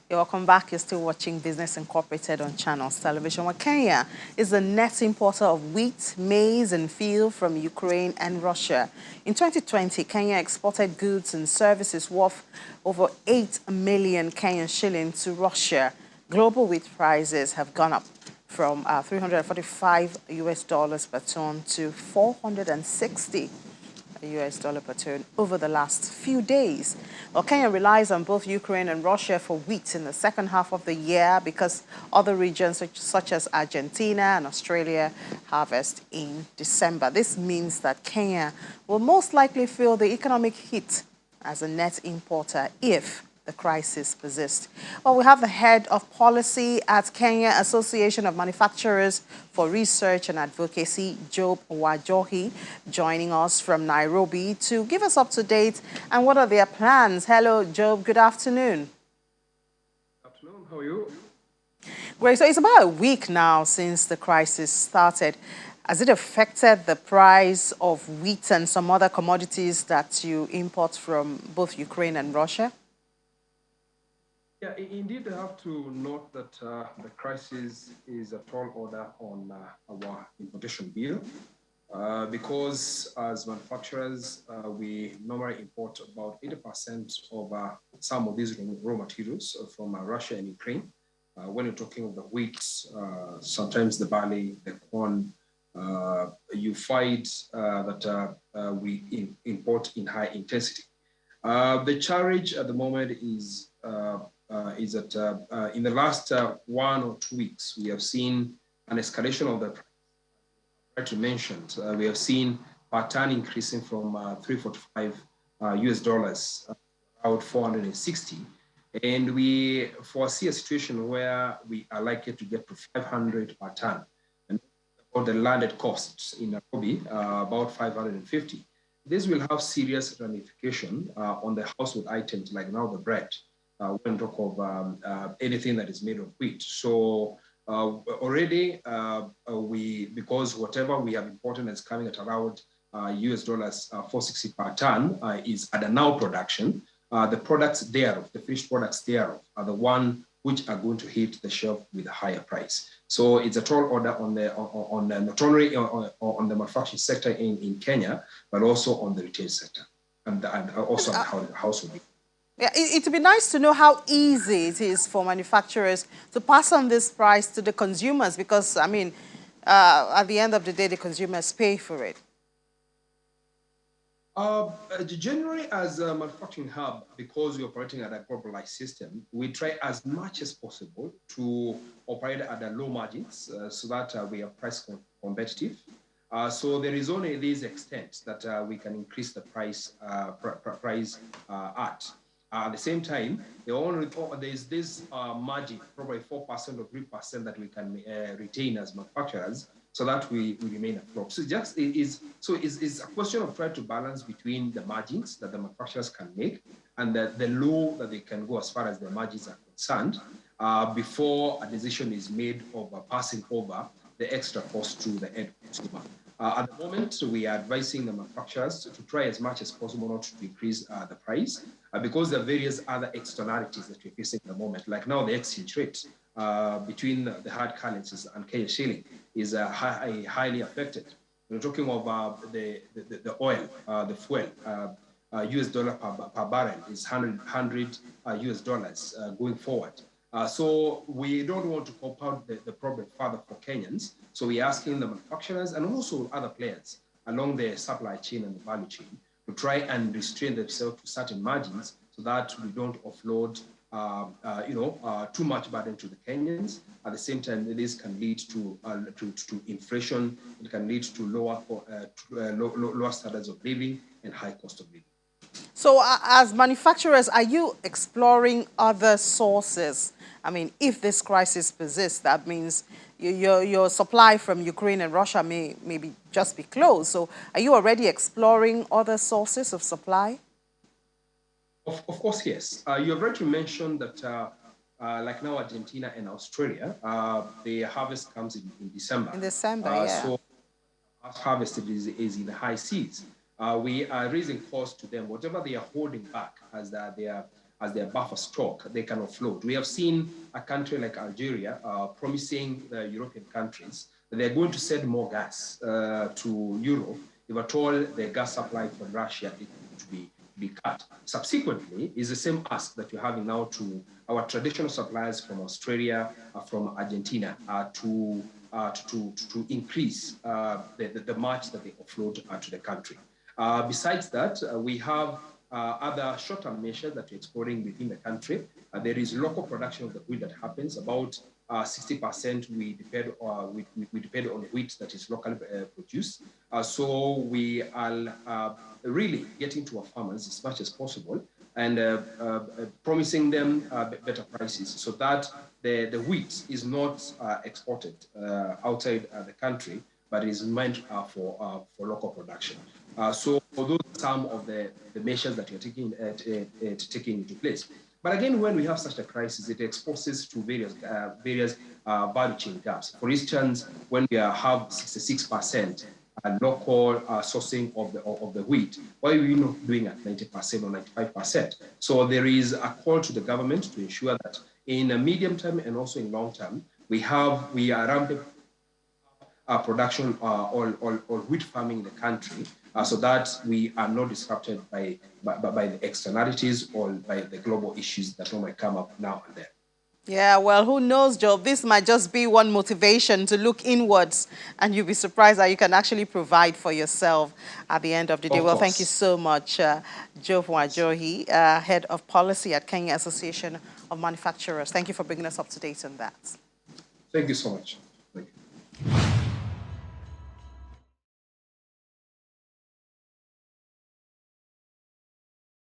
You're welcome back. You're still watching Business Incorporated on Channels Television. Well, Kenya is the net importer of wheat, maize, and fuel from Ukraine and Russia. In 2020, Kenya exported goods and services worth over 8 million Kenyan shillings to Russia. Global wheat prices have gone up from 345 US dollars per ton to 460 US dollar per ton over the last few days. Well, Kenya relies on both Ukraine and Russia for wheat in the second half of the year because other regions such as Argentina and Australia harvest in December. This means that Kenya will most likely feel the economic hit as a net importer if the crisis persists. Well, we have the head of policy at Kenya Association of Manufacturers for Research and Advocacy, Job Wajohi, joining us from Nairobi to give us up to date and what are their plans. Hello, Job. Good afternoon. Good afternoon. How are you? Great. So it's about a week now since the crisis started. Has it affected the price of wheat and some other commodities that you import from both Ukraine and Russia? Yeah, indeed, I have to note that the crisis is a tall order on our importation bill because as manufacturers, we normally import about 80% of some of these raw materials from Russia and Ukraine. When you're talking of the wheat, sometimes the barley, the corn, you find that we import in high intensity. The challenge at the moment is that in the last 1 or 2 weeks, we have seen an escalation of the price. As you mentioned, we have seen per ton increasing from 345 US dollars, about 460. And we foresee a situation where we are likely to get to 500 per ton. And for the landed costs in Nairobi, about 550. This will have serious ramification on the household items like now the bread. When talk of anything that is made of wheat. So already because whatever we have imported is coming at around US dollars 460 per ton is at a now production. The products thereof, the finished products thereof, are the one which are going to hit the shelf with a higher price. So it's a tall order on the not only on the manufacturing sector in Kenya, but also on the retail sector and also on the household. Yeah, it would be nice to know how easy it is for manufacturers to pass on this price to the consumers because, I mean, at the end of the day, the consumers pay for it. Generally, as a manufacturing hub, because we're operating at a globalized system, we try as much as possible to operate at a low margins so that we are price competitive. So there is only this extent that we can increase the price at. At the same time, there's this margin, probably 4% or 3% that we can retain as manufacturers so that we remain afloat. So it's a question of trying to balance between the margins that the manufacturers can make and the low that they can go as far as the margins are concerned before a decision is made of passing over the extra cost to the end consumer. At the moment, we are advising the manufacturers to try as much as possible not to increase the price because there are various other externalities that we're facing at the moment. Like now, the exchange rate between the hard currencies and Kenya shilling is highly affected. We're talking of the oil, the fuel. US dollar per barrel is 100 US dollars going forward. So we don't want to compound the problem further for Kenyans. So we're asking the manufacturers and also other players along the supply chain and the value chain to try and restrain themselves to certain margins so that we don't offload too much burden to the Kenyans. At the same time, this can lead to inflation. It can lead to lower standards of living and high cost of living. So as manufacturers, are you exploring other sources? I mean, if this crisis persists, that means your supply from Ukraine and Russia may maybe just be closed. So are you already exploring other sources of supply? Of course, yes. You have already mentioned that like now Argentina and Australia, the harvest comes in December. In December, yeah. So harvest is in the high seas. We are raising costs to them. Whatever they are holding back as their as their buffer stock, they can offload. We have seen a country like Algeria promising the European countries that they're going to send more gas to Europe if at all the gas supply from Russia is to be cut. Subsequently, is the same ask that you're having now to our traditional suppliers from Australia, from Argentina, to increase the much that they offload to the country. Besides that, we have other short-term measures that we're exploring within the country. There is local production of the wheat that happens. About 60% we depend on wheat that is locally produced. So we are really getting to our farmers as much as possible and promising them better prices so that the wheat is not exported outside the country, but is meant for local production. So those are some of the measures that you're taking into place. But again, when we have such a crisis, it exposes to various value chain gaps. For instance, when we have 66% local sourcing of the wheat, why are we not doing at 90% or 95%? So there is a call to the government to ensure that in a medium term and also in long term, we are ramping up production or wheat farming in the country so that we are not disrupted by the externalities or by the global issues that might come up now and then. Yeah, well, who knows, Joe? This might just be one motivation to look inwards, and you'll be surprised that you can actually provide for yourself at the end of the day. Well, thank you so much, Joe Wajohi, Head of Policy at Kenya Association of Manufacturers. Thank you for bringing us up to date on that. Thank you so much.